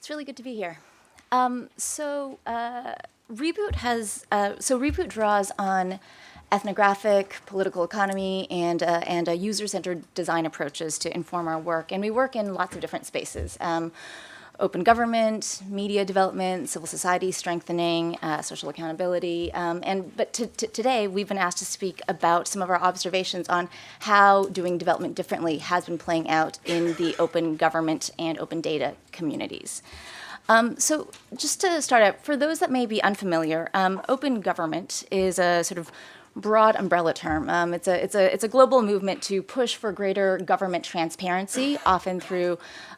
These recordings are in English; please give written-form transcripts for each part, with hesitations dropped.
It's really good to be here. Reboot draws on ethnographic, political economy, and user-centered design approaches to inform our work. And we work in lots of different spaces. Open government, media development, civil society strengthening, social accountability. But today, we've been asked to speak about some of our observations on how doing development differently has been playing out in the open government and open data communities. So just to start out, for those that may be unfamiliar, open government is a sort of broad umbrella term. It's a global movement to push for greater government transparency, often through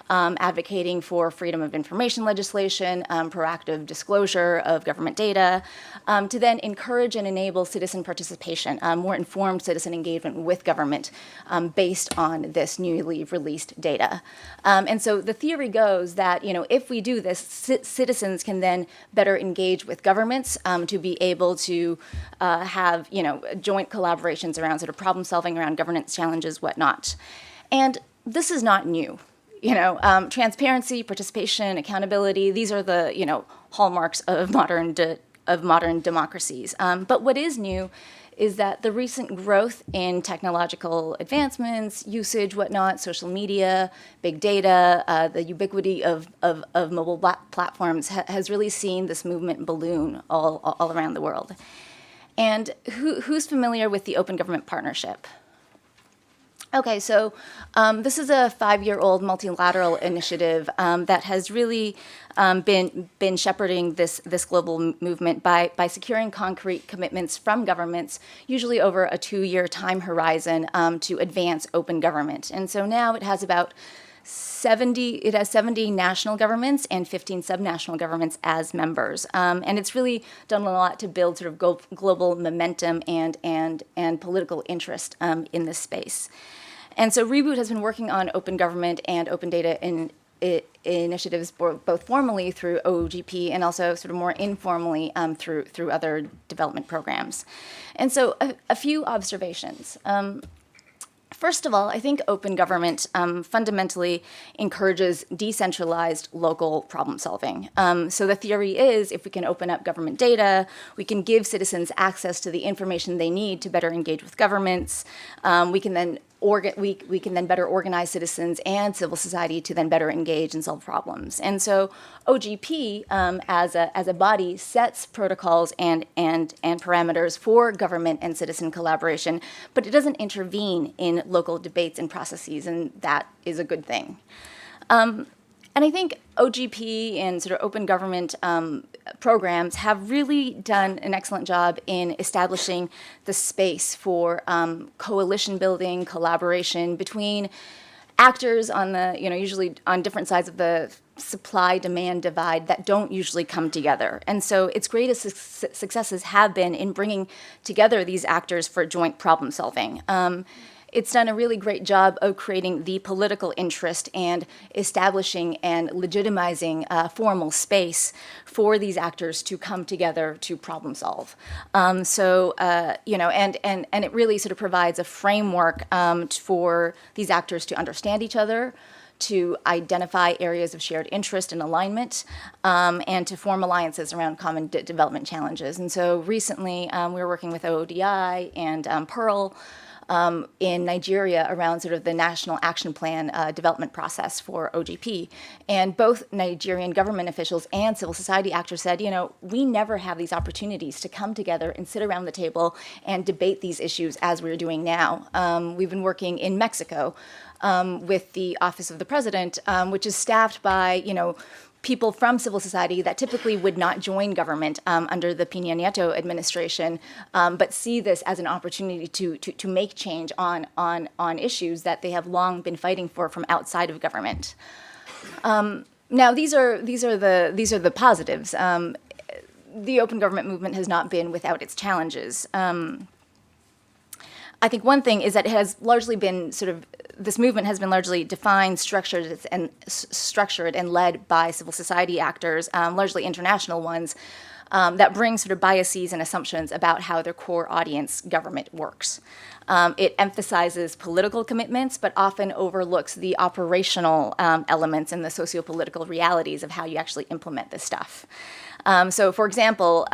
advocating for freedom of information legislation, proactive disclosure of government data, to then encourage and enable citizen participation, more informed citizen engagement with government based on this newly released data. And so the theory goes that, if we do this, citizens can then better engage with governments to be able to have, joint collaborations around sort of problem solving around governance challenges, whatnot. And this is not new. Transparency, participation, accountability, these are the, hallmarks of modern democracies. But what is new is that the recent growth in technological advancements, usage, whatnot, social media, big data, the ubiquity of mobile platforms has really seen this movement balloon all around the world. And who's familiar with the Open Government Partnership? Okay, so this is a 5-year-old multilateral initiative that has really been shepherding this global movement by securing concrete commitments from governments, usually over a 2-year time horizon, to advance open government. And so now it has about 70 national governments and 15 subnational governments as members. And it's really done a lot to build sort of global momentum and political interest in this space. And so Reboot has been working on open government and open data initiatives both formally through OGP and also sort of more informally through other development programs. And so a few observations. First of all, I think open government fundamentally encourages decentralized local problem solving. So the theory is if we can open up government data, we can give citizens access to the information they need to better engage with governments. We can then better organize citizens and civil society to then better engage and solve problems. And so OGP, as a body, sets protocols and parameters for government and citizen collaboration, but it doesn't intervene in local debates and processes, and that is a good thing. And I think OGP and sort of open government programs have really done an excellent job in establishing the space for coalition building, collaboration between actors on the, usually on different sides of the supply-demand divide that don't usually come together. And so its greatest successes have been in bringing together these actors for joint problem solving. It's done a really great job of creating the political interest and establishing and legitimizing a formal space for these actors to come together to problem solve. And it really sort of provides a framework for these actors to understand each other, to identify areas of shared interest and alignment, and to form alliances around common development challenges. And so recently, we were working with OODI and Pearl in Nigeria around sort of the National Action Plan development process for OGP. And both Nigerian government officials and civil society actors said, we never have these opportunities to come together and sit around the table and debate these issues as we're doing now. We've been working in Mexico with the Office of the President, which is staffed by, people from civil society that typically would not join government under the Peña Nieto administration, but see this as an opportunity to make change on issues that they have long been fighting for from outside of government. Now, these are the positives. The open government movement has not been without its challenges. I think one thing is that it has largely been this movement has been largely defined, structured, and led by civil society actors, largely international ones, that bring sort of biases and assumptions about how their core audience government works. It emphasizes political commitments, but often overlooks the operational elements and the socio-political realities of how you actually implement this stuff. So, for example,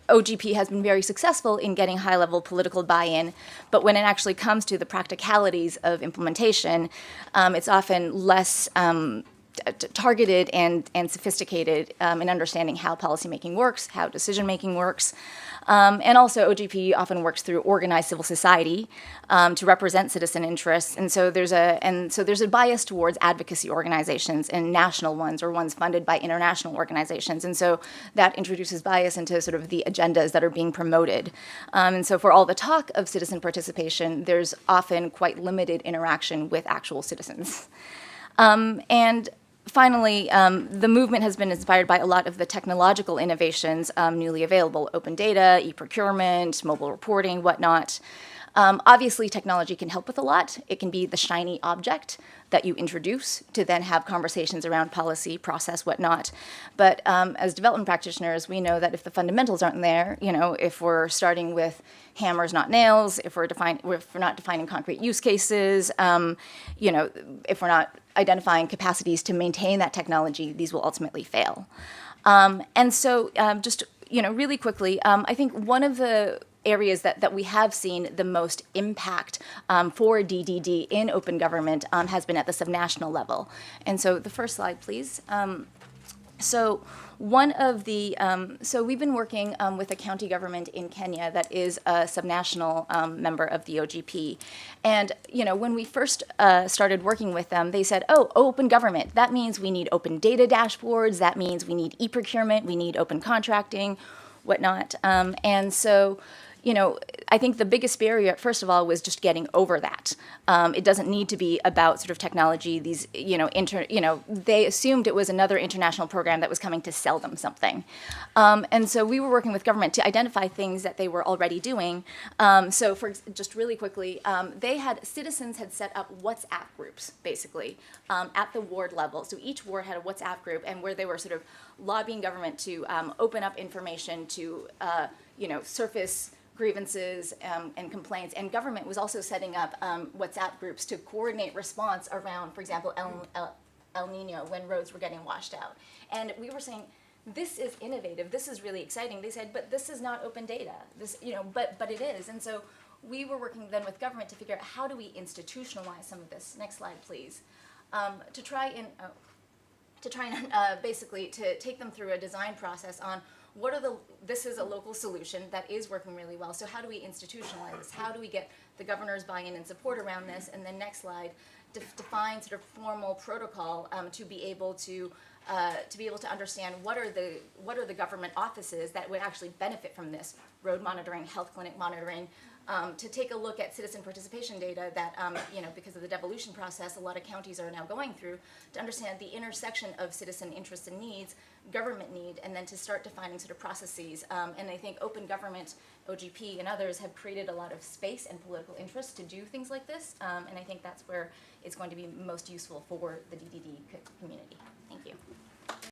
OGP has been very successful in getting high-level political buy-in, but when it actually comes to the practicalities of implementation, it's often less targeted and sophisticated in understanding how policymaking works, how decision-making works. And also OGP often works through organized civil society to represent citizen interests, and so there's a bias towards advocacy organizations and national ones or ones funded by international organizations, and so that introduces bias into sort of the agendas that are being promoted. And so for all the talk of citizen participation, there's often quite limited interaction with actual citizens. And finally, the movement has been inspired by a lot of the technological innovations newly available: open data, e-procurement, mobile reporting, whatnot. Obviously, technology can help with a lot. It can be the shiny object that you introduce to then have conversations around policy, process, whatnot. But as development practitioners, we know that if the fundamentals aren't there, if we're starting with hammers, not nails, if we're not defining concrete use cases, if we're not identifying capacities to maintain that technology, these will ultimately fail. And so just, really quickly, I think one of the areas that we have seen the most impact for DDD in open government has been at the subnational level. And so the first slide, please. So we've been working with a county government in Kenya that is a subnational member of the OGP. And, when we first started working with them, they said, oh, open government, that means we need open data dashboards, that means we need e-procurement, we need open contracting, whatnot. And so, I think the biggest barrier, first of all, was just getting over that. It doesn't need to be about sort of technology. These, they assumed it was another international program that was coming to sell them something. And so we were working with government to identify things that they were already doing. So just really quickly, citizens had set up WhatsApp groups, basically, at the ward level. So each ward had a WhatsApp group, and where they were sort of lobbying government to open up information to, surface grievances and complaints. And government was also setting up WhatsApp groups to coordinate response around, for example, El Nino, when roads were getting washed out. And we were saying, this is innovative, this is really exciting. They said, but this is not open data. This, but it is. And so we were working then with government to figure out how do we institutionalize some of this. Next slide, please. To try and basically to take them through a design process on this is a local solution that is working really well, so how do we institutionalize this? How do we get the governor's buy-in and support around this? And then next slide, define sort of formal protocol to be able to understand what are the government offices that would actually benefit from this: road monitoring, health clinic monitoring, to take a look at citizen participation data that, because of the devolution process, a lot of counties are now going through, to understand the intersection of citizen interests and needs, government need, and then to start defining sort of processes. And I think open government, OGP, and others have created a lot of space and political interest to do things like this. And I think that's where it's going to be most useful for the DDD community. Thank you.